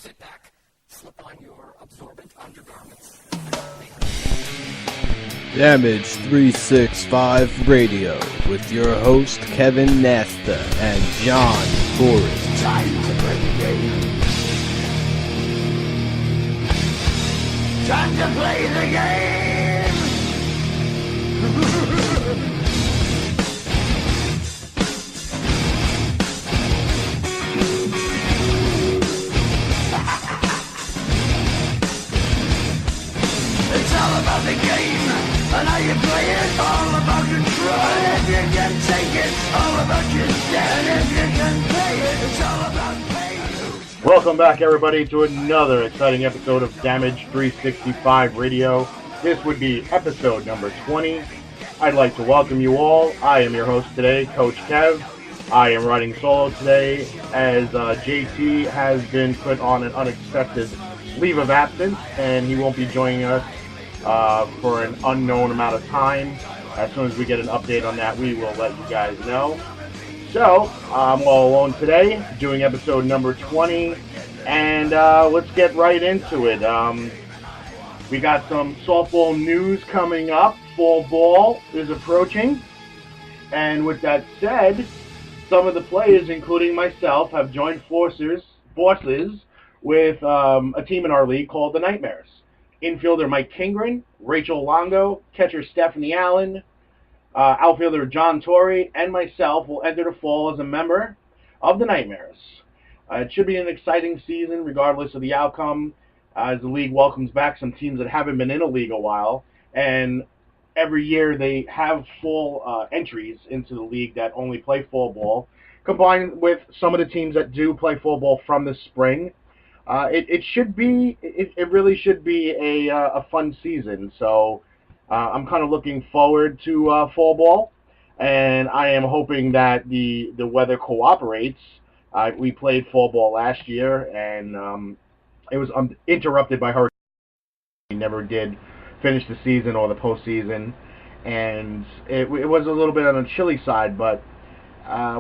Sit back, slip on your absorbent undergarments. Damage 365 Radio with your host Kevin Nasta and John Forrest. Time to play the game. Time to play the game. It's all about the game, and how you play it, all about control. And if you can take it, all about your stand. If you can play it, it's all about pain. Welcome back, everybody, to another exciting episode of Damage 365 Radio. This would be episode number 20. I'd like to welcome you all. I am your host today, Coach Kev. I am riding solo today as JT has been put on an unexpected leave of absence, and he won't be joining us for an unknown amount of time. As soon as we get an update on that, we will let you guys know. So, I'm all alone today, doing episode number 20, and let's get right into it. We got some softball news coming up. Fall ball is approaching, and with that said, some of the players, including myself, have joined forces with a team in our league called the Nightmares. Infielder Mike Kingren, Rachel Longo, catcher Stephanie Allen, outfielder John Torrey, and myself will enter the fall as a member of the Nightmares. It should be an exciting season regardless of the outcome, as the league welcomes back some teams that haven't been in a league a while, and every year they have full entries into the league that only play fall ball, combined with some of the teams that do play fall ball from the spring. It really should be a fun season. So I'm kind of looking forward to fall ball, and I am hoping that the weather cooperates. We played fall ball last year, and it was interrupted by hurricane. We never did finish the season or the postseason, and it was a little bit on the chilly side, but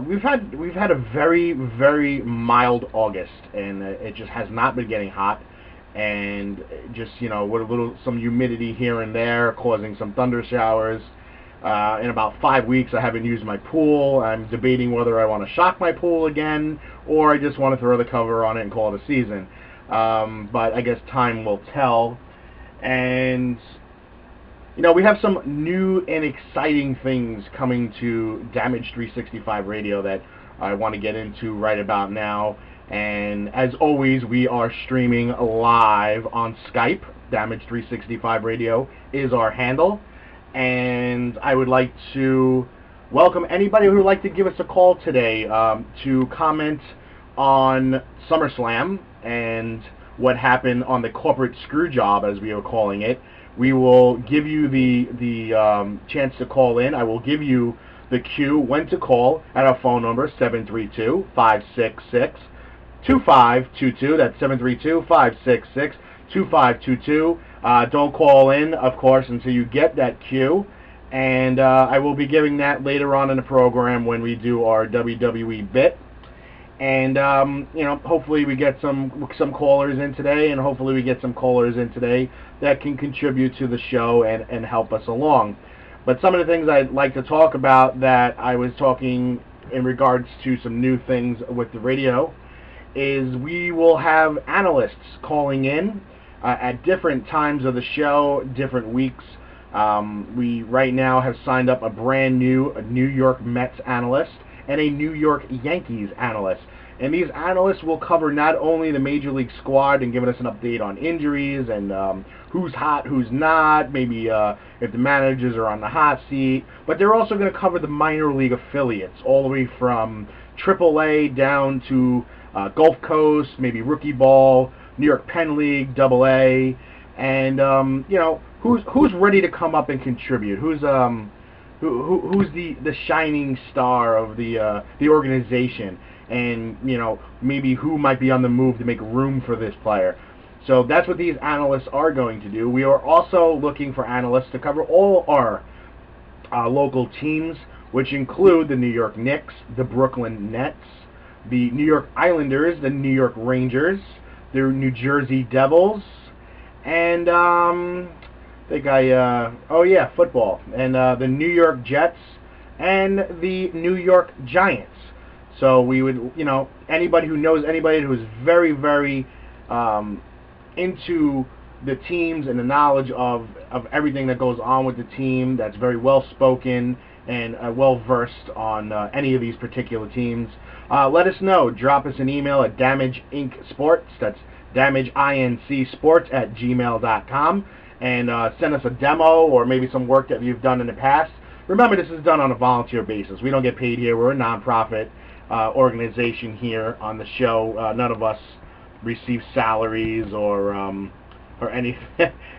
we've had a very, very mild August, and it just has not been getting hot, and just, with some humidity here and there causing some thunder showers. In about 5 weeks I haven't used my pool. I'm debating whether I want to shock my pool again or I just want to throw the cover on it and call it a season. But I guess time will tell. And we have some new and exciting things coming to Damage 365 Radio that I want to get into right about now. And as always, we are streaming live on Skype. Damage 365 Radio is our handle. And I would like to welcome anybody who would like to give us a call today to comment on SummerSlam and what happened on the corporate screw job, as we are calling it. We will give you the chance to call in. I will give you the cue when to call at our phone number, 732-566-2522. That's 732-566-2522. Don't call in, of course, until you get that cue. And I will be giving that later on in the program when we do our WWE bit. And, hopefully we get some callers in today, and hopefully we get some callers in today that can contribute to the show and help us along. But some of the things I'd like to talk about that I was talking in regards to some new things with the radio is we will have analysts calling in at different times of the show, different weeks. We right now have signed up a brand new New York Mets analyst and a New York Yankees analyst. And these analysts will cover not only the Major League squad and giving us an update on injuries and who's hot, who's not, maybe if the managers are on the hot seat, but they're also going to cover the minor league affiliates, all the way from AAA down to Gulf Coast, maybe rookie ball, New York Penn League, AA, and who's ready to come up and contribute, who's the shining star of the organization, and maybe who might be on the move to make room for this player. So that's what these analysts are going to do. We are also looking for analysts to cover all our local teams, which include the New York Knicks, the Brooklyn Nets, the New York Islanders, the New York Rangers, the New Jersey Devils, and football, and the New York Jets, and the New York Giants. So we would, anybody who knows anybody who is very, very into the teams and the knowledge of everything that goes on with the team, that's very well spoken and well versed on any of these particular teams, let us know. Drop us an email at damageincsports, that's damageincsports@gmail.com, and send us a demo or maybe some work that you've done in the past. Remember, this is done on a volunteer basis. We don't get paid here. We're a nonprofit organization here on the show. None of us receive salaries or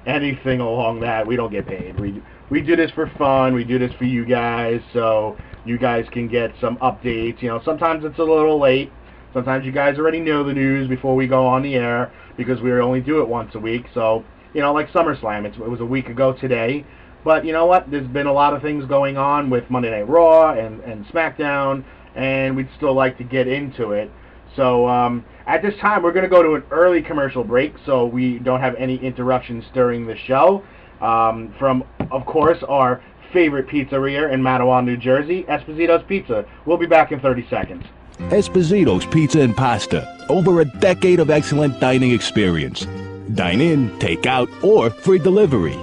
anything along that. We don't get paid. We do this for fun. We do this for you guys, so you guys can get some updates. Sometimes it's a little late. Sometimes you guys already know the news before we go on the air because we only do it once a week. So, like SummerSlam, it was a week ago today. But you know what? There's been a lot of things going on with Monday Night Raw and SmackDown, and we'd still like to get into it. So at this time, we're going to go to an early commercial break so we don't have any interruptions during the show. From, of course, our favorite pizzeria in Matawan, New Jersey, Esposito's Pizza. We'll be back in 30 seconds. Esposito's Pizza and Pasta. Over a decade of excellent dining experience. Dine in, take out, or free delivery.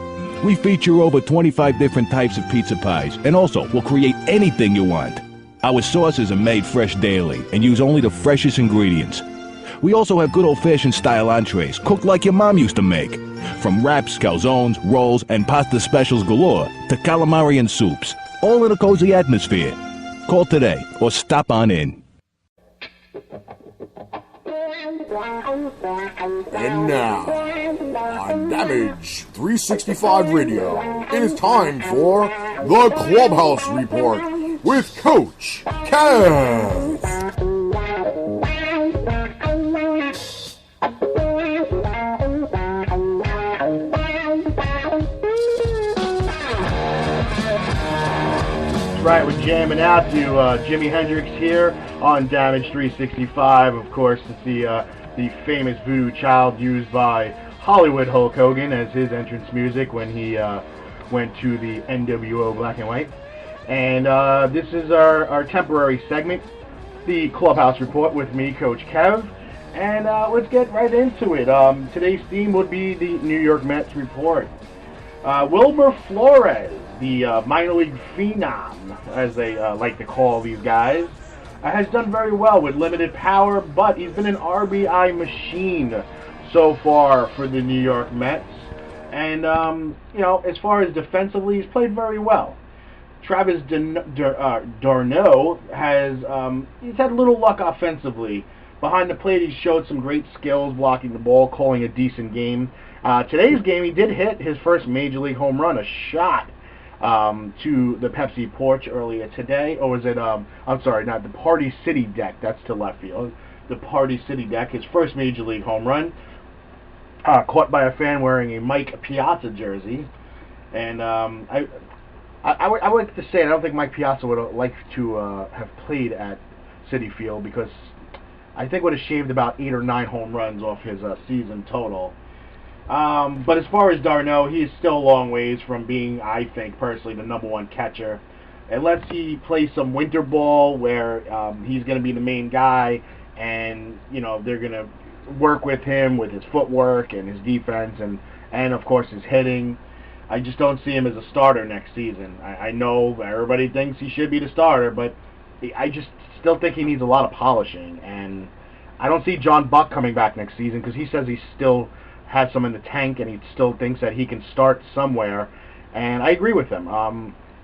We feature over 25 different types of pizza pies, and also will create anything you want. Our sauces are made fresh daily and use only the freshest ingredients. We also have good old-fashioned style entrees, cooked like your mom used to make. From wraps, calzones, rolls, and pasta specials galore to calamari and soups, all in a cozy atmosphere. Call today or stop on in. And now, on Damage 365 Radio, it is time for the Clubhouse Report with Coach Kev. Right, we're jamming out to Jimi Hendrix here on Damage 365. Of course, it's the famous Voodoo Child used by Hollywood Hulk Hogan as his entrance music when he went to the NWO Black and White. And this is our temporary segment, the Clubhouse Report with me, Coach Kev. And let's get right into it. Today's theme would be the New York Mets report. Wilmer Flores, the minor league phenom, as they like to call these guys, has done very well with limited power, but he's been an RBI machine so far for the New York Mets. And, as far as defensively, he's played very well. Travis d'Arnaud has he's had little luck offensively. Behind the plate, he showed some great skills blocking the ball, calling a decent game. Today's game, he did hit his first Major League home run, a shot to the Pepsi porch earlier today. Or was it, I'm sorry, not the Party City deck. That's to left field. The Party City deck, his first Major League home run. Caught by a fan wearing a Mike Piazza jersey. And I would like to say I don't think Mike Piazza would have liked to have played at Citi Field because I think would have shaved about 8 or 9 home runs off his season total. But as far as d'Arnaud, he is still a long ways from being, I think, personally, the number one catcher. Unless he plays some winter ball where he's going to be the main guy and, they're going to work with him with his footwork and his defense and of course, his hitting. I just don't see him as a starter next season. I know everybody thinks he should be the starter, but I just still think he needs a lot of polishing. And I don't see John Buck coming back next season because he says he still has some in the tank and he still thinks that he can start somewhere. And I agree with him.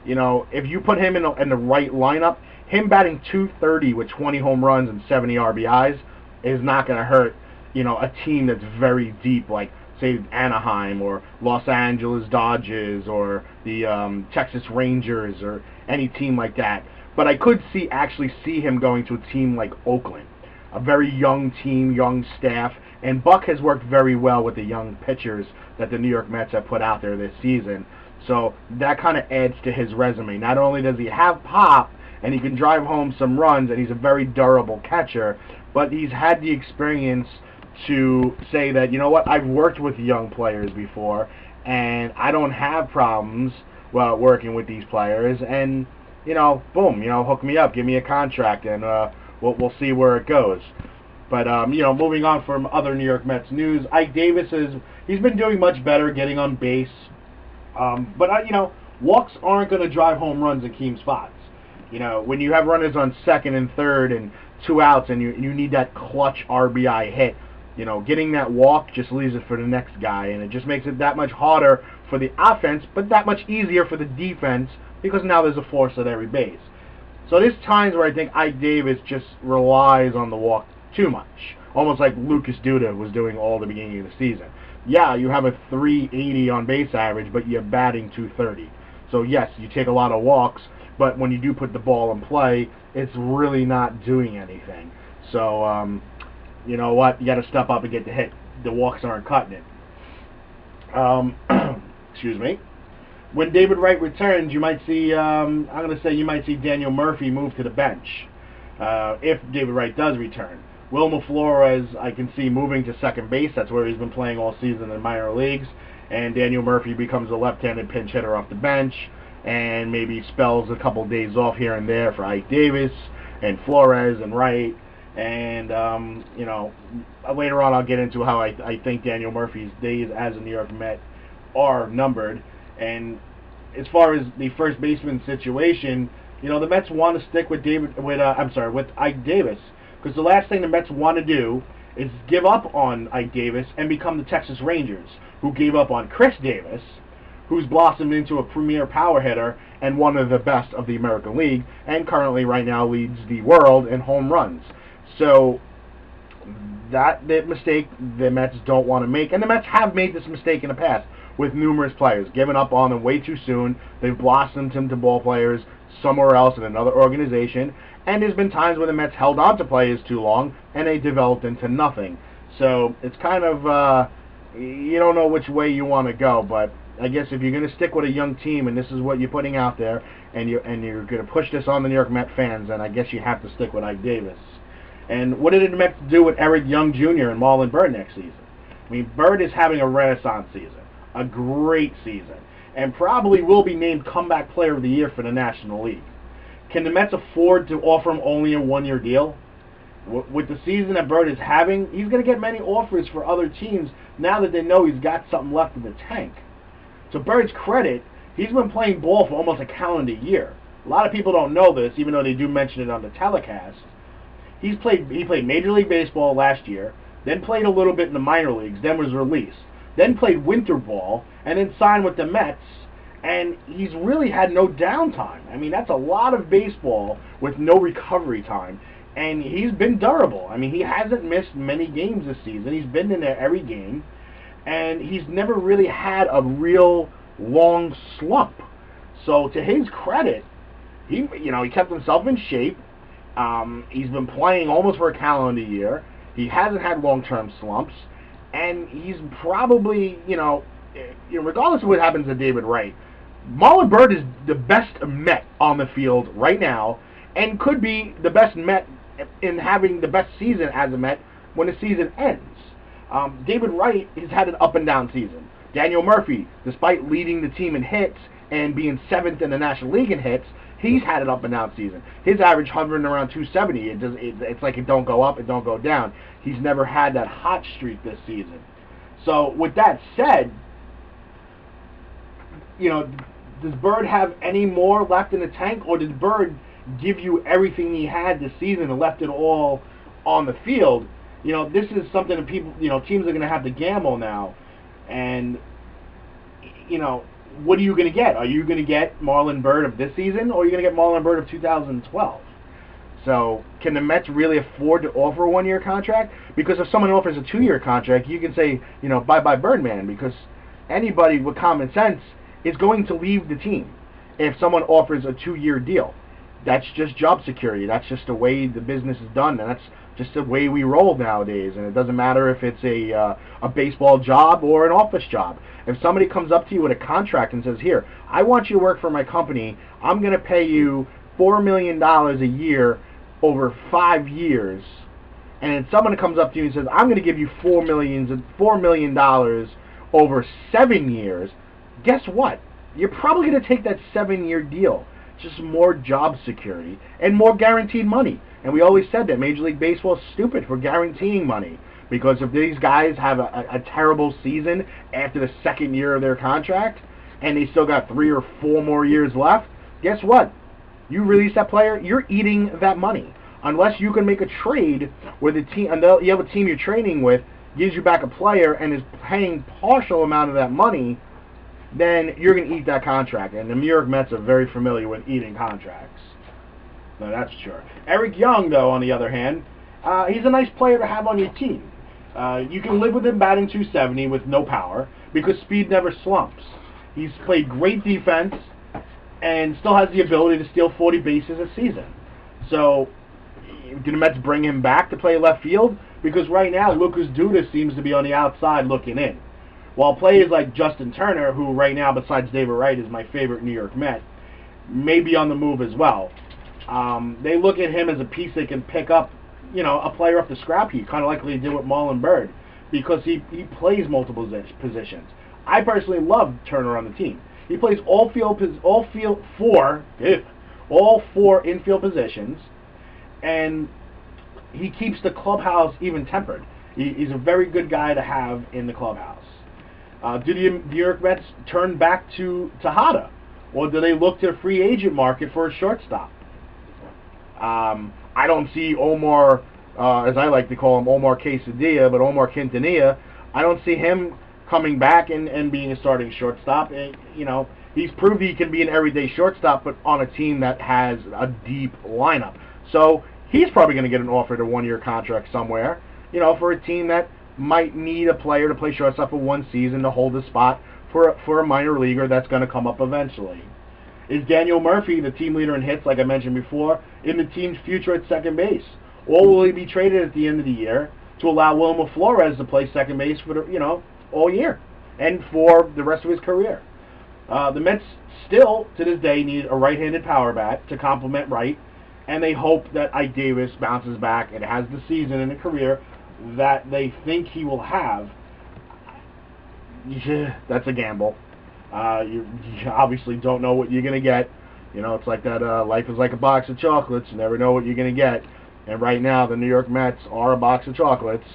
If you put him in the right lineup, him batting .230 with 20 home runs and 70 RBIs is not going to hurt, a team that's very deep like, say, Anaheim or Los Angeles Dodgers or the Texas Rangers or any team like that. But I could actually see him going to a team like Oakland, a very young team, young staff, and Buck has worked very well with the young pitchers that the New York Mets have put out there this season. So that kind of adds to his resume. Not only does he have pop and he can drive home some runs and he's a very durable catcher, but he's had the experience to say that, you know what, I've worked with young players before, and I don't have problems working with these players, and, boom, hook me up, give me a contract, and we'll see where it goes. But, moving on from other New York Mets news, Ike Davis he's been doing much better getting on base. But walks aren't going to drive home runs in key spots. When you have runners on second and third and 2 outs and you need that clutch RBI hit, getting that walk just leaves it for the next guy, and it just makes it that much harder for the offense, but that much easier for the defense because now there's a force at every base. So there's times where I think Ike Davis just relies on the walk too much, almost like Lucas Duda was doing all the beginning of the season. Yeah, you have a 380 on base average, but you're batting 230. So yes, you take a lot of walks, but when you do put the ball in play, it's really not doing anything. So, you know what? You got to step up and get the hit. The walks aren't cutting it. Excuse me. When David Wright returns, you might see, you might see Daniel Murphy move to the bench if David Wright does return. Wilmer Flores, I can see moving to second base. That's where he's been playing all season in the minor leagues. And Daniel Murphy becomes a left-handed pinch hitter off the bench and maybe spells a couple days off here and there for Ike Davis and Flores and Wright. And, later on I'll get into how I think Daniel Murphy's days as a New York Met are numbered. And as far as the first baseman situation, the Mets want to stick with Ike Davis. Because the last thing the Mets want to do is give up on Ike Davis and become the Texas Rangers, who gave up on Chris Davis, who's blossomed into a premier power hitter and one of the best of the American League, and currently right now leads the world in home runs. So that mistake the Mets don't want to make, and the Mets have made this mistake in the past with numerous players, giving up on them way too soon. They've blossomed into ball players somewhere else in another organization, and there's been times where the Mets held on to players too long and they developed into nothing. So it's kind of you don't know which way you want to go, but I guess if you're going to stick with a young team and this is what you're putting out there, and you're going to push this on the New York Met fans, then I guess you have to stick with Ike Davis. And what did the Mets do with Eric Young Jr. and Marlon Byrd next season? I mean, Byrd is having a renaissance season, a great season, and probably will be named Comeback Player of the Year for the National League. Can the Mets afford to offer him only a one-year deal? With the season that Byrd is having, he's going to get many offers for other teams now that they know he's got something left in the tank. To Bird's credit, he's been playing ball for almost a calendar year. A lot of people don't know this, even though they do mention it on the telecast. He played Major League Baseball last year, then played a little bit in the minor leagues, then was released, then played winter ball, and then signed with the Mets, and he's really had no downtime. I mean, that's a lot of baseball with no recovery time, and he's been durable. I mean, he hasn't missed many games this season. He's been in there every game, and he's never really had a real long slump. So to his credit, he kept himself in shape. He's been playing almost for a calendar year. He hasn't had long-term slumps, and he's probably, regardless of what happens to David Wright, Marlon Byrd is the best Met on the field right now, and could be the best Met in having the best season as a Met when the season ends. David Wright has had an up-and-down season. Daniel Murphy, despite leading the team in hits and being 7th in the National League in hits, he's had an up-and-down season. His average hovering around 270. It's like it don't go up, it don't go down. He's never had that hot streak this season. So with that said, does Byrd have any more left in the tank, or did Byrd give you everything he had this season and left it all on the field? This is something that people, teams are going to have to gamble now. And, what are you going to get? Are you going to get Marlon Byrd of this season, or are you going to get Marlon Byrd of 2012? So can the Mets really afford to offer a one-year contract? Because if someone offers a 2-year contract, you can say, bye-bye Birdman, because anybody with common sense is going to leave the team if someone offers a 2-year deal. That's just job security. That's just the way the business is done, and that's just the way we roll nowadays. And it doesn't matter if it's a baseball job or an office job. If somebody comes up to you with a contract and says, here, I want you to work for my company, I'm going to pay you $4 million a year over 5 years, and someone comes up to you and says, I'm going to give you $4 million over 7 years, guess what? You're probably going to take that 7-year deal. Just more job security and more guaranteed money. And we always said that Major League Baseball is stupid for guaranteeing money. Because if these guys have a terrible season after the second year of their contract, and they still got 3 or 4 more years left, guess what? You release that player, you're eating that money. Unless you can make a trade where the team, you have a team you're trading with, gives you back a player and is paying partial amount of that money, then you're going to eat that contract. And the New York Mets are very familiar with eating contracts. No, that's sure. Eric Young, though, on the other hand, he's a nice player to have on your team. You can live with him batting .270 with no power because speed never slumps. He's played great defense and still has the ability to steal 40 bases a season. So, do the Mets bring him back to play left field? Because right now, Lucas Duda seems to be on the outside looking in. While players like Justin Turner, who right now, besides David Wright, is my favorite New York Met, may be on the move as well. They look at him as a piece they can pick up, a player off the scrap heap, kind of like they did with Marlon Byrd, because he plays multiple positions. I personally love Turner on the team. He plays all four infield positions, and he keeps the clubhouse even-tempered. He's a very good guy to have in the clubhouse. Do the New York Mets turn back to Tejada, or do they look to the free agent market for a shortstop? I don't see Omar, as I like to call him, Omar Quesadilla, but Omar Quintanilla. I don't see him coming back and being a starting shortstop. He's proved he can be an everyday shortstop, but on a team that has a deep lineup. So he's probably going to get an offer to 1-year contract somewhere, for a team that might need a player to play shortstop for 1 season to hold a spot for a minor leaguer that's going to come up eventually. Is Daniel Murphy, the team leader in hits, like I mentioned before, in the team's future at second base? Or will he be traded at the end of the year to allow Wilmer Flores to play second base for all year and for the rest of his career? The Mets still, to this day, need a right-handed power bat to complement Wright, and they hope that Ike Davis bounces back and has the season and the career that they think he will have. Yeah, that's a gamble. You obviously don't know what you're going to get. It's like that life is like a box of chocolates. You never know what you're going to get. And right now, the New York Mets are a box of chocolates,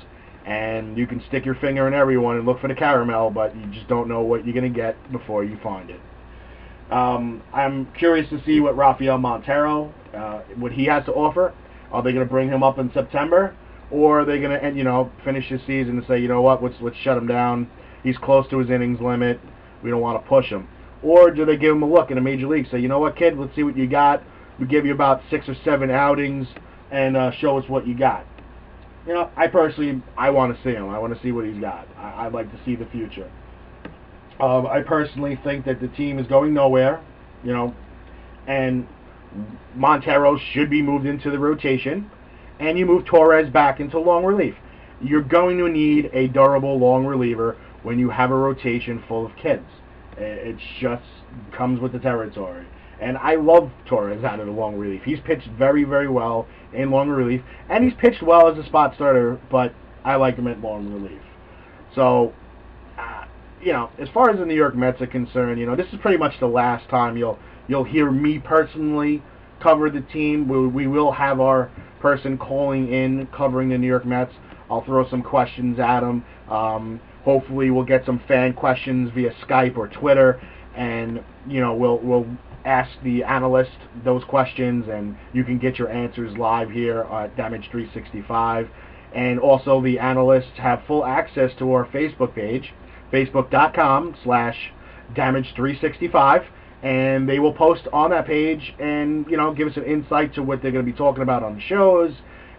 and you can stick your finger in every one and look for the caramel, but you just don't know what you're going to get before you find it. I'm curious to see what Rafael Montero, what he has to offer. Are they going to bring him up in September, or are they going to finish his season and say, you know what, let's shut him down. He's close to his innings limit. We don't want to push him. Or do they give him a look in a major league? Say, you know what, kid, let's see what you got. We give you about 6 or 7 outings and show us what you got. I want to see him. I want to see what he's got. I'd like to see the future. I personally think that the team is going nowhere, and Montero should be moved into the rotation, and you move Torres back into long relief. You're going to need a durable long reliever when you have a rotation full of kids. It just comes with the territory. And I love Torres out of the long relief. He's pitched very, very well in long relief, and he's pitched well as a spot starter, but I like him at long relief. So, as far as the New York Mets are concerned, this is pretty much the last time you'll hear me personally cover the team. We will have our person calling in covering the New York Mets. I'll throw some questions at him. Hopefully we'll get some fan questions via Skype or Twitter, and we'll ask the analyst those questions, and you can get your answers live here at Damage 365. And also the analysts have full access to our Facebook page, facebook.com/Damage365, and they will post on that page and give us an insight to what they're going to be talking about on the shows,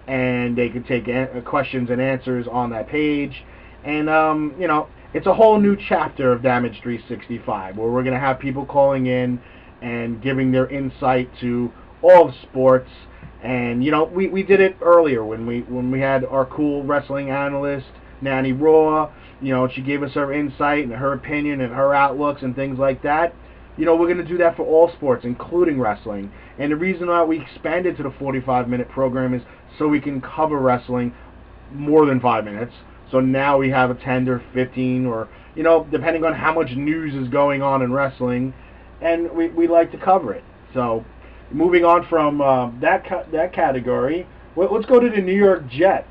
and they can take questions and answers on that page. And, it's a whole new chapter of Damage 365 where we're going to have people calling in and giving their insight to all of sports. And, we did it earlier when we had our cool wrestling analyst, Nanny Raw. She gave us her insight and her opinion and her outlooks and things like that. We're going to do that for all sports, including wrestling. And the reason why we expanded to the 45-minute program is so we can cover wrestling more than 5 minutes. So now we have a 10 or 15 or, depending on how much news is going on in wrestling, and we like to cover it. So moving on from that category, let's go to the New York Jets.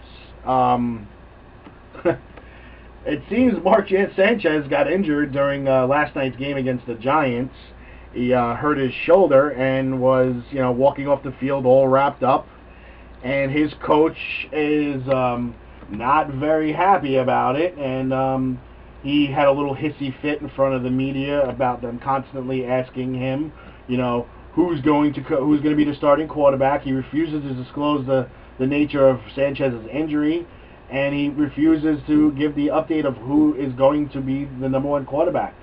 It seems Mark Sanchez got injured during last night's game against the Giants. He hurt his shoulder and was, walking off the field all wrapped up. And his coach is not very happy about it. And he had a little hissy fit in front of the media about them constantly asking him, who's going to be the starting quarterback. He refuses to disclose the nature of Sanchez's injury. And he refuses to give the update of who is going to be the number one quarterback.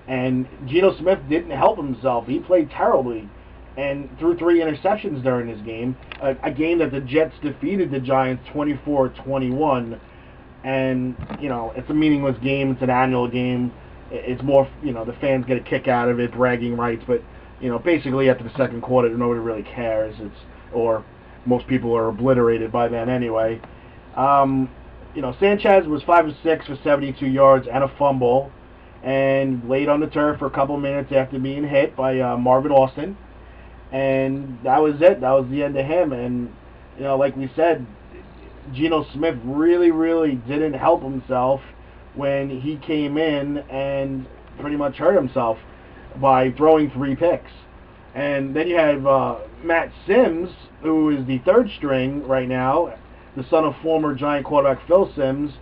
And Geno Smith didn't help himself. He played terribly and threw 3 interceptions during this game, a game that the Jets defeated the Giants 24-21. And, it's a meaningless game. It's an annual game. It's more, the fans get a kick out of it, bragging rights. But, basically after the second quarter, nobody really cares. Or most people are obliterated by then anyway. Sanchez was 5 of 6 for 72 yards and a fumble, and laid on the turf for a couple minutes after being hit by Marvin Austin, and that was it. That was the end of him. And like we said, Geno Smith really, really didn't help himself when he came in and pretty much hurt himself by throwing 3 picks. And then you have Matt Sims, who is the third string right now, the son of former Giant quarterback Phil Sims.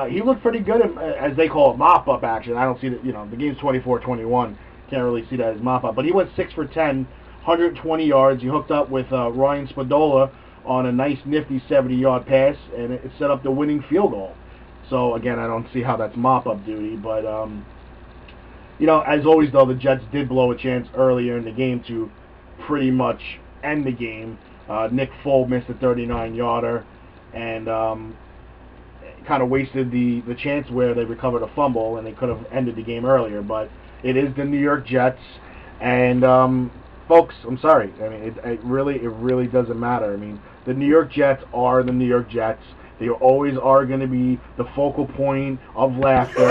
He looked pretty good in, as they call it, mop-up action. I don't see that, the game's 24-21. Can't really see that as mop-up. But he went 6 for 10, 120 yards. He hooked up with Ryan Spadola on a nice, nifty 70-yard pass, and it set up the winning field goal. So, again, I don't see how that's mop-up duty. But, as always, though, the Jets did blow a chance earlier in the game to pretty much end the game. Nick Foles missed a 39-yarder. And kind of wasted the chance where they recovered a fumble, and they could have ended the game earlier. But it is the New York Jets, and folks, I'm sorry. I mean, it really doesn't matter. I mean, the New York Jets are the New York Jets. They always are going to be the focal point of laughter.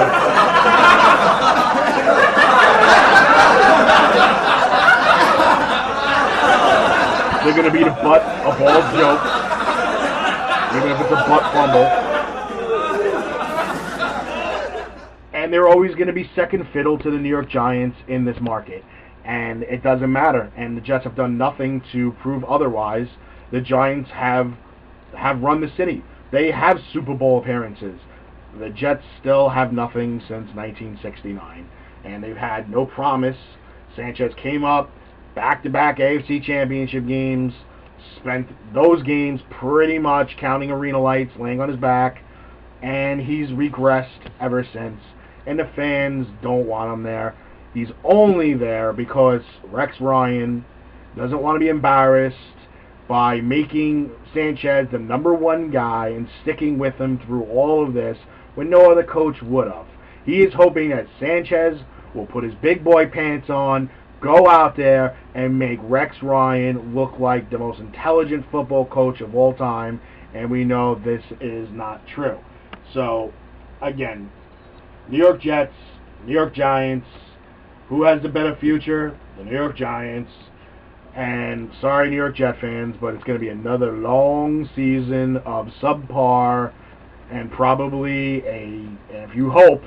They're going to be the butt of all jokes. Even if it's a butt fumble. And they're always going to be second fiddle to the New York Giants in this market. And it doesn't matter. And the Jets have done nothing to prove otherwise. The Giants have run the city. They have Super Bowl appearances. The Jets still have nothing since 1969. And they've had no promise. Sanchez came up, back-to-back AFC Championship games, spent those games pretty much counting arena lights, laying on his back, and he's regressed ever since. And the fans don't want him there. He's only there because Rex Ryan doesn't want to be embarrassed by making Sanchez the number one guy and sticking with him through all of this when no other coach would have. He is hoping that Sanchez will put his big boy pants on, go out there and make Rex Ryan look like the most intelligent football coach of all time, and we know this is not true. So, again, New York Jets, New York Giants, who has the better future? The New York Giants. And sorry, New York Jet fans, but it's going to be another long season of subpar and probably if you hope,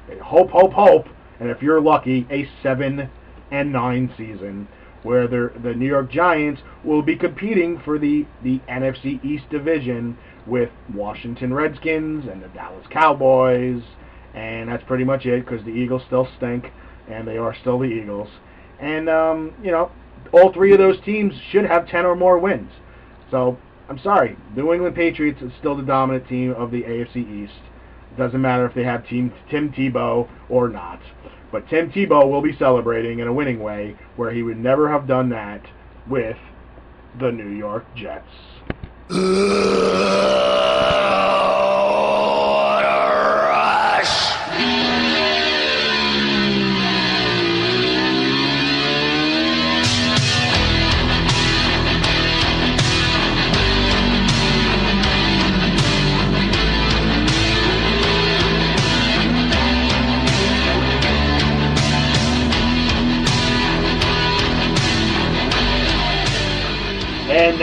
and if you're lucky, a 7-9 season where the New York Giants will be competing for the NFC East division with Washington Redskins and the Dallas Cowboys, and that's pretty much it because the Eagles still stink, and they are still the Eagles. And, all 3 of those teams should have 10 or more wins. So, I'm sorry, the New England Patriots is still the dominant team of the AFC East. It doesn't matter if they have Tim Tebow or not. But Tim Tebow will be celebrating in a winning way where he would never have done that with the New York Jets.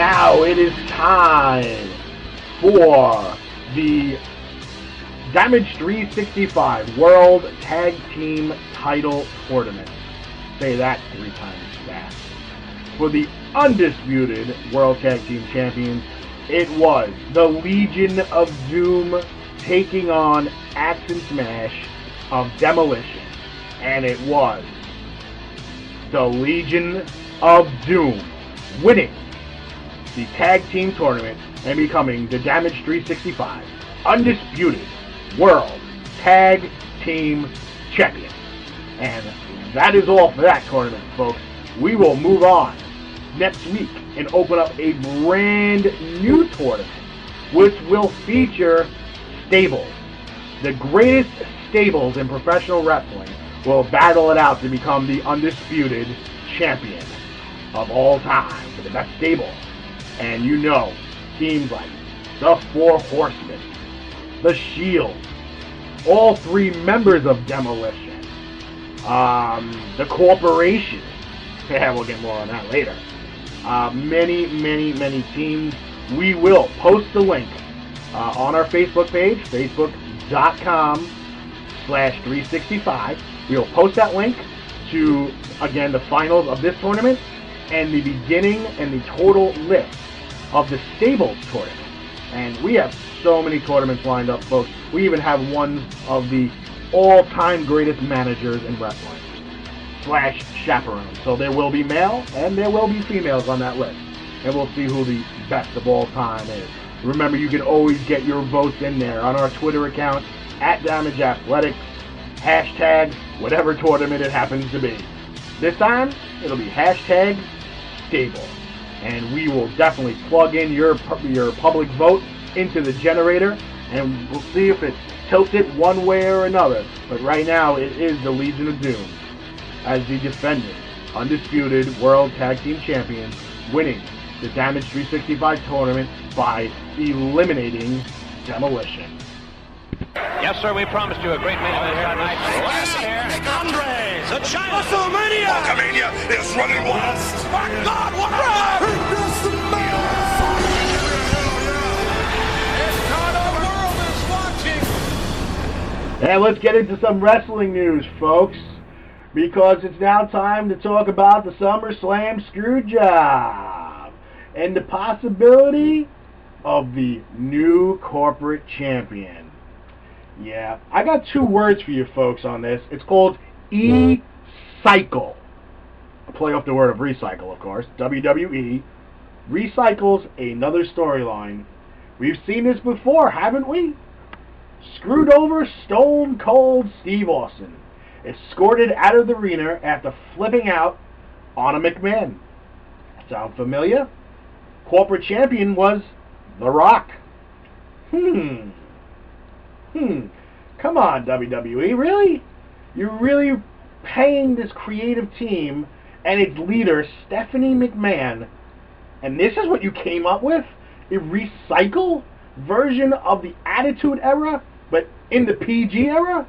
now it is time for the Damage 365 World Tag Team Title Tournament. Say that 3 times fast. For the undisputed World Tag Team Champions, it was the Legion of Doom taking on Axe and Smash of Demolition. And it was the Legion of Doom winning the Tag Team Tournament and becoming the Damage 365 undisputed World Tag Team Champion. And that is all for that tournament, folks. We will move on next week and open up a brand new tournament which will feature stables. The greatest stables in professional wrestling will battle it out to become the undisputed champion of all time for the best stable. And you know, teams like the Four Horsemen, the Shield, all 3 members of Demolition, the Corporation, yeah, we'll get more on that later, many teams. We will post the link on our Facebook page, facebook.com/365. We will post that link to, again, the finals of this tournament and the beginning and the total list of the Stables tournament. And we have so many tournaments lined up, folks. We even have one of the all-time greatest managers in wrestling / chaperones. So there will be male and there will be females on that list. And we'll see who the best of all time is. Remember, you can always get your votes in there on our Twitter account, @DamageAthletics, hashtag whatever tournament it happens to be. This time, it'll be hashtag stable. And we will definitely plug in your public vote into the generator, and we'll see if it tilts it one way or another. But right now, it is the Legion of Doom as the defending, undisputed World Tag Team Champions, winning the Damage 365 tournament by eliminating Demolition. Yes, sir, we promised you a great main event tonight. Nick Andres, a giant WrestleMania! Hulkamania is running wild. My God, what a And let's get into some wrestling news, folks, because it's now time to talk about the SummerSlam Screwjob and the possibility of the new corporate champion. Yeah, I got 2 words for you folks on this. It's called E-Cycle. A play off the word of recycle, of course. WWE recycles another storyline. We've seen this before, haven't we? Screwed over Stone Cold Steve Austin, escorted out of the arena after flipping out on a McMahon. Sound familiar? Corporate champion was The Rock. Come on, WWE, really? You're really paying this creative team and its leader, Stephanie McMahon, and this is what you came up with? A recycle version of the Attitude Era, but in the PG era?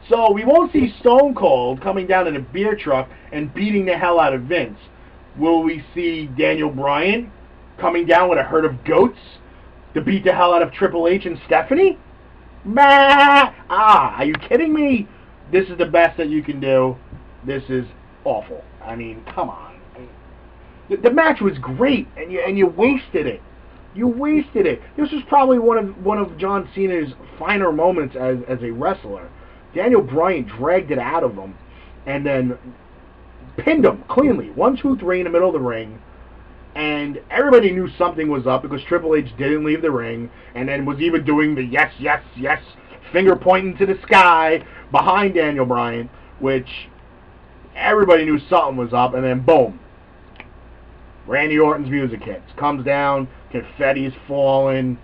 So we won't see Stone Cold coming down in a beer truck and beating the hell out of Vince. Will we see Daniel Bryan coming down with a herd of goats to beat the hell out of Triple H and Stephanie? Are you kidding me? This is the best that you can do. This is awful. I mean, come on. The match was great, and you wasted it. You wasted it. This was probably one of John Cena's finer moments as a wrestler. Daniel Bryan dragged it out of him, and then pinned him cleanly. 1, 2, 3 in the middle of the ring. And everybody knew something was up because Triple H didn't leave the ring, and then was even doing the yes, yes, yes, finger pointing to the sky behind Daniel Bryan, which everybody knew something was up, and then boom. Randy Orton's music hits. Comes down, confetti's falling,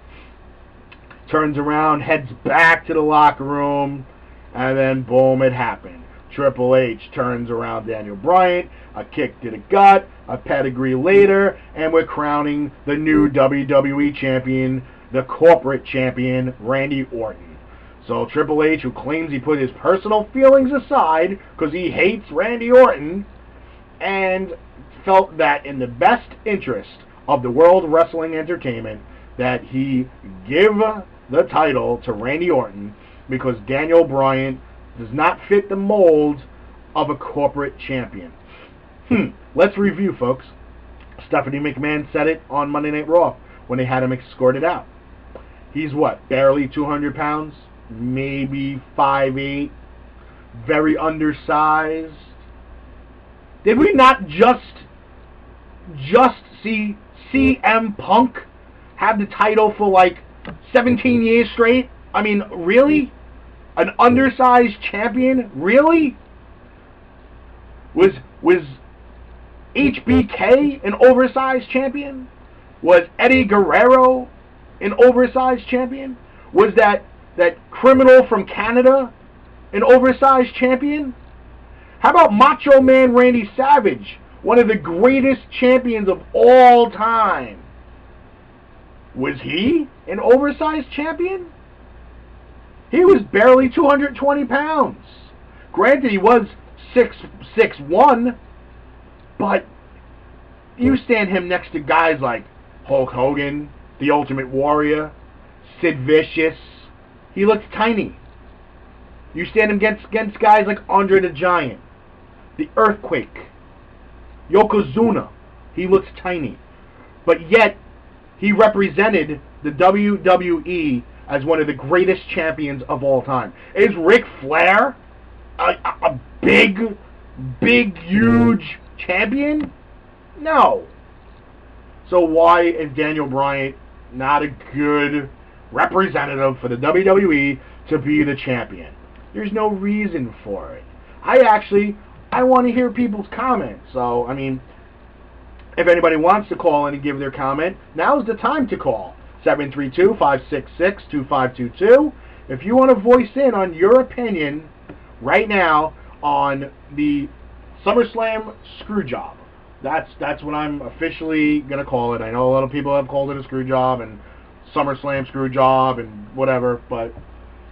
turns around, heads back to the locker room, and then boom, it happened. Triple H turns around Daniel Bryan, a kick to the gut, a pedigree later, and we're crowning the new WWE champion, the corporate champion, Randy Orton. So Triple H, who claims he put his personal feelings aside because he hates Randy Orton, and felt that in the best interest of the World Wrestling Entertainment that he give the title to Randy Orton because Daniel Bryan does not fit the mold of a corporate champion. Let's review, folks. Stephanie McMahon said it on Monday Night Raw when they had him escorted out. He's what, barely 200 pounds? Maybe 5'8", very undersized. Did we not just see CM Punk have the title for like 17 years straight? I mean, really? An undersized champion? Really? Was HBK an oversized champion? Was Eddie Guerrero an oversized champion? Was that criminal from Canada an oversized champion? How about Macho Man Randy Savage, one of the greatest champions of all time? Was he an oversized champion? He was barely 220 pounds. Granted, he was 6'1", but you stand him next to guys like Hulk Hogan, The Ultimate Warrior, Sid Vicious. He looks tiny. You stand him against guys like Andre the Giant, The Earthquake, Yokozuna. He looks tiny. But yet, he represented the WWE as one of the greatest champions of all time. Is Ric Flair a big, huge champion? No. So why is Daniel Bryan not a good representative for the WWE to be the champion? There's no reason for it. I want to hear people's comments. So, I mean, if anybody wants to call in and give their comment, now's the time to call. 732-566-2522. If you want to voice in on your opinion right now on the SummerSlam Screwjob. That's what I'm officially going to call it. I know a lot of people have called it a Screwjob and SummerSlam Screwjob and whatever, but,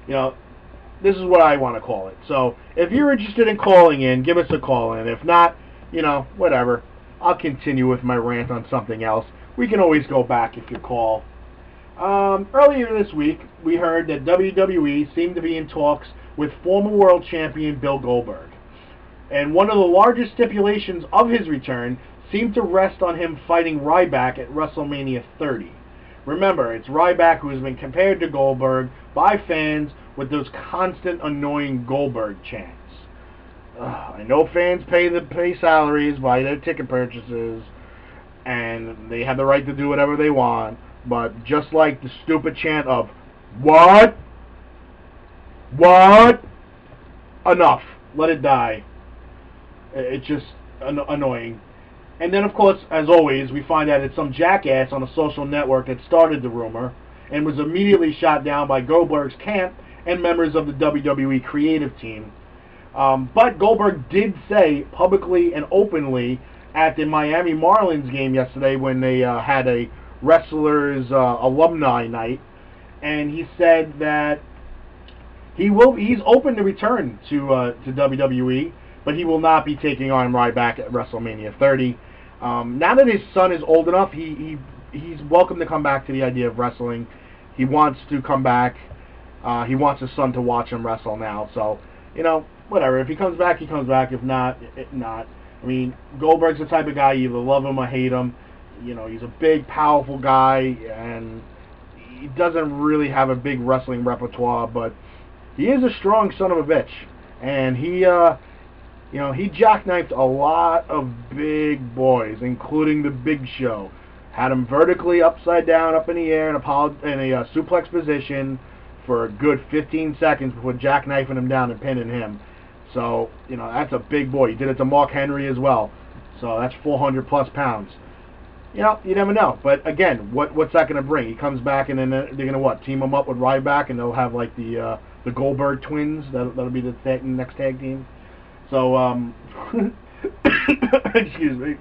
you know, this is what I want to call it. So, if you're interested in calling in, give us a call in. If not, you know, whatever. I'll continue with my rant on something else. We can always go back if you call. Earlier this week, we heard that WWE seemed to be in talks with former world champion Bill Goldberg. And one of the largest stipulations of his return seemed to rest on him fighting Ryback at WrestleMania 30. Remember, it's Ryback who has been compared to Goldberg by fans with those constant annoying Goldberg chants. I know fans pay salaries, buy their ticket purchases, and they have the right to do whatever they want, but just like the stupid chant of, "What? What? Enough. Let it die." It's just annoying. And then, of course, as always, we find out it's some jackass on a social network that started the rumor and was immediately shot down by Goldberg's camp and members of the WWE creative team. But Goldberg did say publicly and openly at the Miami Marlins game yesterday when they had a wrestlers alumni night, and he said that he's open to return to WWE, but he will not be taking on Ryback at WrestleMania 30. Now that his son is old enough, he's welcome to come back to the idea of wrestling. He wants to come back. He wants his son to watch him wrestle now. So, you know, whatever. If he comes back, he comes back. If not, not. I mean, Goldberg's the type of guy you either love him or hate him. You know, he's a big, powerful guy, and he doesn't really have a big wrestling repertoire, but he is a strong son of a bitch. And he jackknifed a lot of big boys, including the Big Show. Had him vertically upside down, up in the air in a suplex position for a good 15 seconds before jackknifing him down and pinning him. So, you know, that's a big boy. He did it to Mark Henry as well. So that's 400 plus pounds. You know, you never know. But again, what's that going to bring? He comes back and then they're going to what? Team him up with Ryback, and they'll have like the Goldberg twins. That'll be the next tag team. So, excuse me.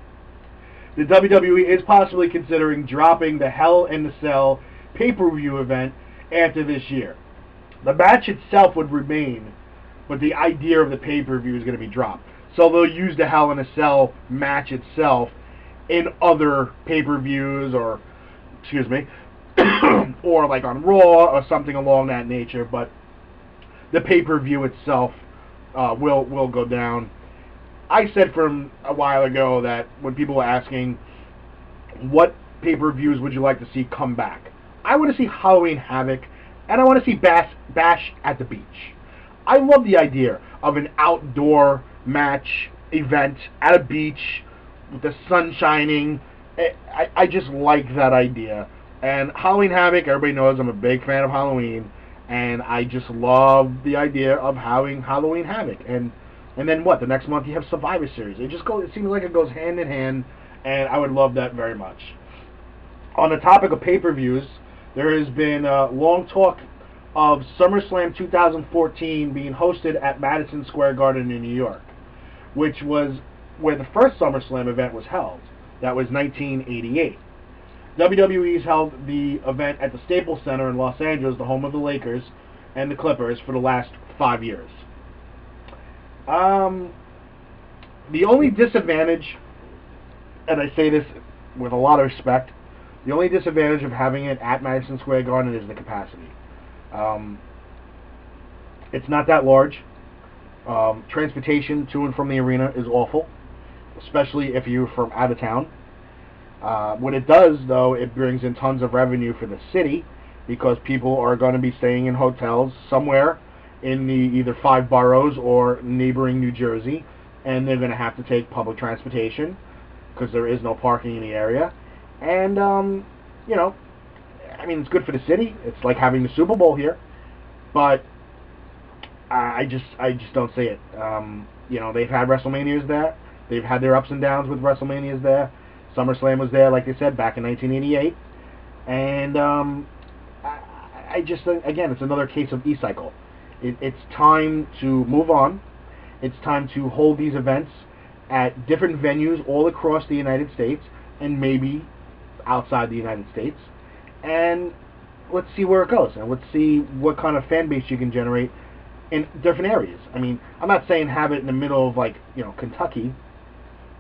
The WWE is possibly considering dropping the Hell in the Cell pay-per-view event after this year. The match itself would remain, but the idea of the pay-per-view is going to be dropped. So they'll use the Hell in a Cell match itself in other pay-per-views or, excuse me, or like on Raw or something along that nature. But the pay-per-view itself will go down. I said from a while ago that when people were asking what pay-per-views would you like to see come back, I want to see Halloween Havoc, and I want to see Bash at the Beach. I love the idea of an outdoor match event at a beach with the sun shining. I just like that idea. And Halloween Havoc, everybody knows I'm a big fan of Halloween, and I just love the idea of having Halloween Havoc. And then what? The next month you have Survivor Series. It seems like it goes hand in hand, and I would love that very much. On the topic of pay-per-views, there has been long talk of SummerSlam 2014 being hosted at Madison Square Garden in New York, which was where the first SummerSlam event was held. That was 1988. WWE's held the event at the Staples Center in Los Angeles, the home of the Lakers and the Clippers, for the last 5 years. The only disadvantage, and I say this with a lot of respect, the only disadvantage of having it at Madison Square Garden is the capacity. It's not that large. Transportation to and from the arena is awful, especially if you're from out of town. What it does, though, it brings in tons of revenue for the city because people are going to be staying in hotels somewhere in the either 5 boroughs or neighboring New Jersey, and they're going to have to take public transportation because there is no parking in the area. And, you know, I mean, it's good for the city. It's like having the Super Bowl here, but I just don't see it. You know, they've had WrestleManias there. They've had their ups and downs with WrestleManias there. SummerSlam was there, like they said, back in 1988. And I just think, again, it's another case of E-Cycle. It's time to move on. It's time to hold these events at different venues all across the United States and maybe outside the United States. And let's see where it goes. And let's see what kind of fan base you can generate in different areas. I mean, I'm not saying have it in the middle of, like, you know, Kentucky,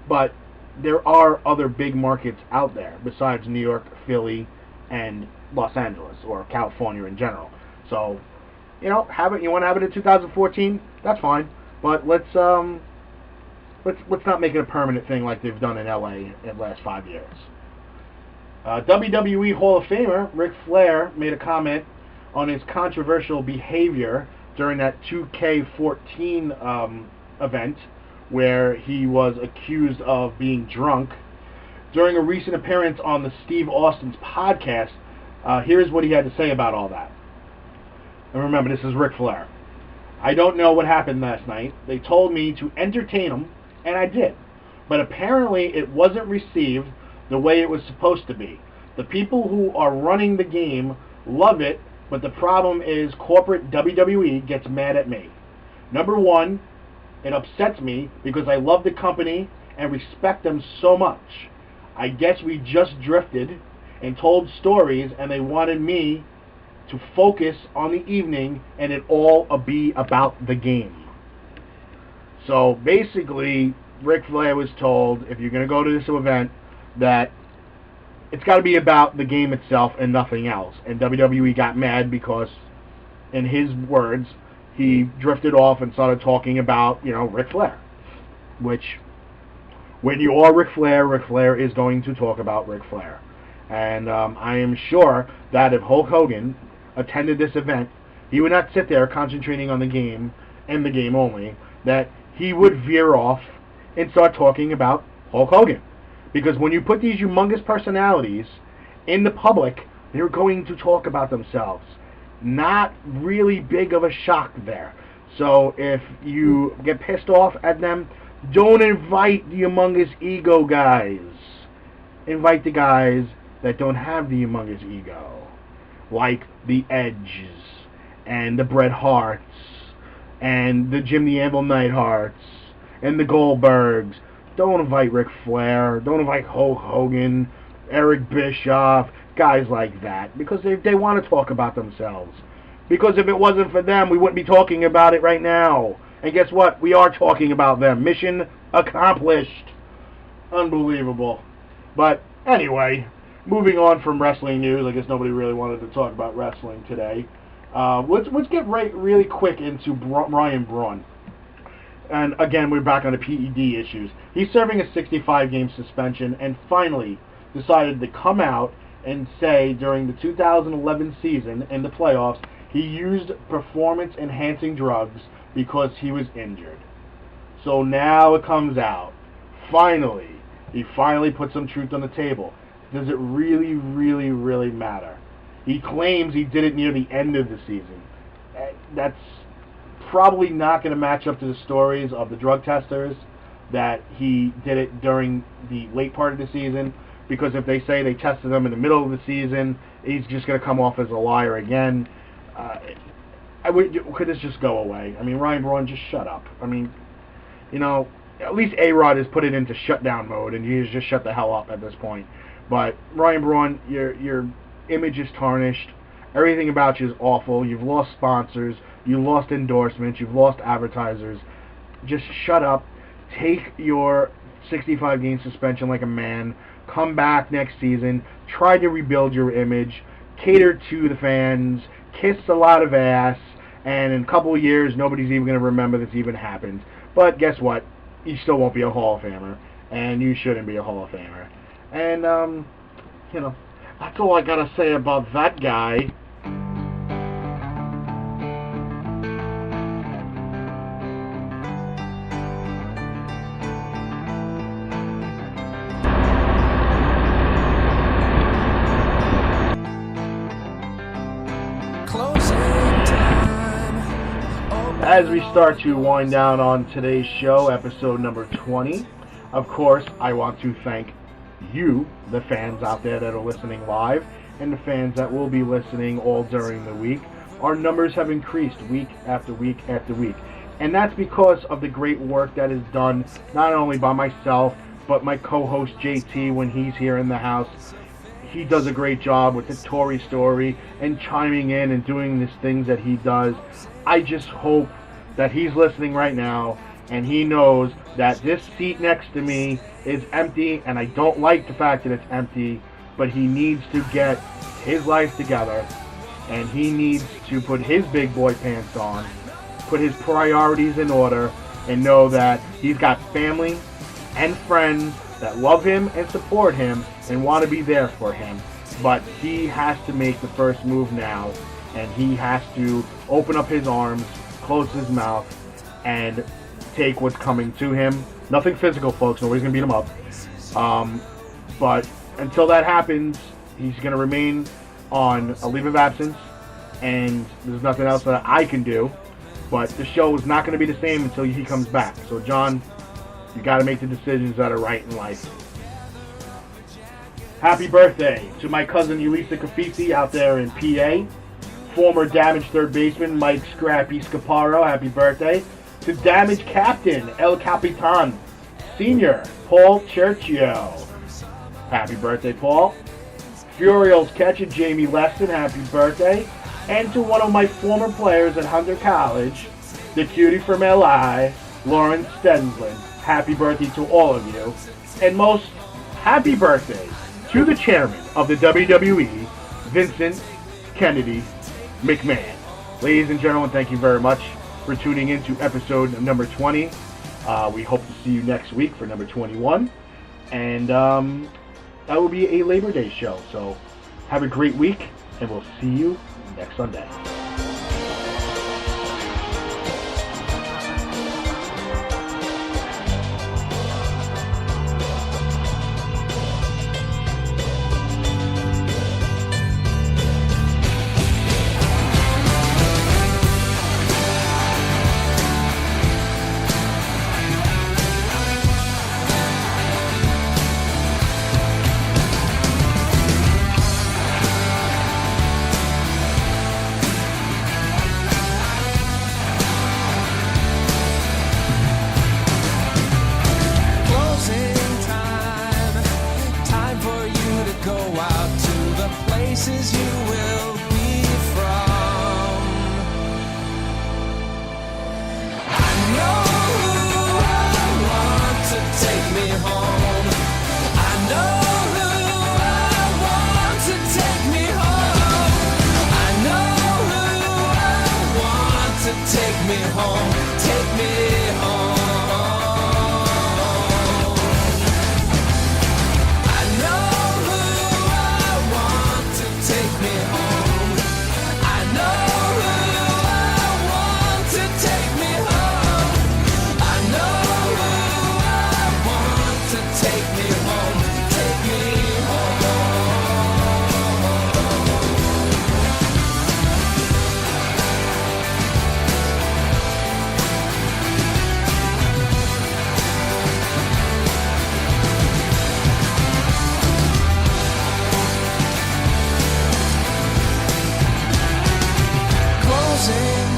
but there are other big markets out there besides New York, Philly, and Los Angeles, or California in general. So, you know, have it. You want to have it in 2014? That's fine. But let's not make it a permanent thing like they've done in LA in the last 5 years. WWE Hall of Famer Ric Flair made a comment on his controversial behavior during that 2K14 event where he was accused of being drunk. During a recent appearance on the Steve Austin's podcast, here's what he had to say about all that. And remember, this is Ric Flair. I don't know what happened last night. They told me to entertain them, and I did. But apparently it wasn't received the way it was supposed to be. The people who are running the game love it, but the problem is corporate WWE gets mad at me. Number one, it upsets me because I love the company and respect them so much. I guess we just drifted and told stories, and they wanted me to focus on the evening and it all be about the game. So basically, Ric Flair was told, if you're going to go to this event, that it's got to be about the game itself and nothing else. And WWE got mad because, in his words, he drifted off and started talking about, you know, Ric Flair. Which, when you are Ric Flair is going to talk about Ric Flair. And I am sure that if Hulk Hogan attended this event, he would not sit there concentrating on the game and the game only, that he would veer off and start talking about Hulk Hogan. Because when you put these humongous personalities in the public, they're going to talk about themselves. Not really big of a shock there. So if you get pissed off at them, don't invite the humongous ego guys. Invite the guys that don't have the humongous ego. Like the Edges, and the Bret Harts, and the Jim the Anvil Neidharts, and the Goldbergs. Don't invite Ric Flair. Don't invite Hulk Hogan, Eric Bischoff, guys like that, because they want to talk about themselves. Because if it wasn't for them, we wouldn't be talking about it right now. And guess what? We are talking about them. Mission accomplished. Unbelievable. But anyway, moving on from wrestling news, I guess nobody really wanted to talk about wrestling today. Let's get really quick into Ryan Braun. And again, we're back on the PED issues. He's serving a 65-game suspension and finally decided to come out and say during the 2011 season in the playoffs he used performance-enhancing drugs because he was injured. So now it comes out. Finally, he finally put some truth on the table. Does it really, really, really matter? He claims he did it near the end of the season. That's probably not going to match up to the stories of the drug testers that he did it during the late part of the season, because if they say they tested him in the middle of the season, he's just going to come off as a liar again. Could this just go away? I mean, Ryan Braun, just shut up. I mean, at least A-Rod has put it into shutdown mode, and you just shut the hell up at this point. But Ryan Braun, your image is tarnished. Everything about you is awful. You've lost sponsors. You lost endorsements. You've lost advertisers. Just shut up. Take your 65-game suspension like a man. Come back next season. Try to rebuild your image. Cater to the fans. Kiss a lot of ass. And in a couple of years, nobody's even going to remember this even happened. But guess what? You still won't be a Hall of Famer. And you shouldn't be a Hall of Famer. And, that's all I got to say about that guy. As we start to wind down on today's show, episode number 20, of course, I want to thank you, the fans out there that are listening live, and the fans that will be listening all during the week. Our numbers have increased week after week after week, and that's because of the great work that is done not only by myself, but my co-host JT when he's here in the house. He does a great job with the Tory story and chiming in and doing these things that he does. I just hope that he's listening right now and he knows that this seat next to me is empty, and I don't like the fact that it's empty, but he needs to get his life together and he needs to put his big boy pants on, put his priorities in order, and know that he's got family and friends that love him and support him and want to be there for him. But he has to make the first move now, and he has to open up his arms, close his mouth, and take what's coming to him. Nothing physical, folks. Nobody's going to beat him up. But until that happens, he's going to remain on a leave of absence, and there's nothing else that I can do. But the show is not going to be the same until he comes back. So, John, you got to make the decisions that are right in life. Happy birthday to my cousin Ulisa Kafisi out there in PA. Former damaged third baseman Mike Scrappy Scaparo, happy birthday. To damaged captain El Capitan Senior Paul Churchio, happy birthday, Paul. Furials catcher Jamie Leston, happy birthday. And to one of my former players at Hunter College, the cutie from LI, Lawrence Stensland, happy birthday to all of you. And most happy birthday to the chairman of the WWE, Vincent Kennedy McMahon. Ladies and gentlemen, thank you very much for tuning in to episode number 20. We hope to see you next week for number 21. And that will be a Labor Day show. So have a great week, and we'll see you next Sunday. Take me home, take me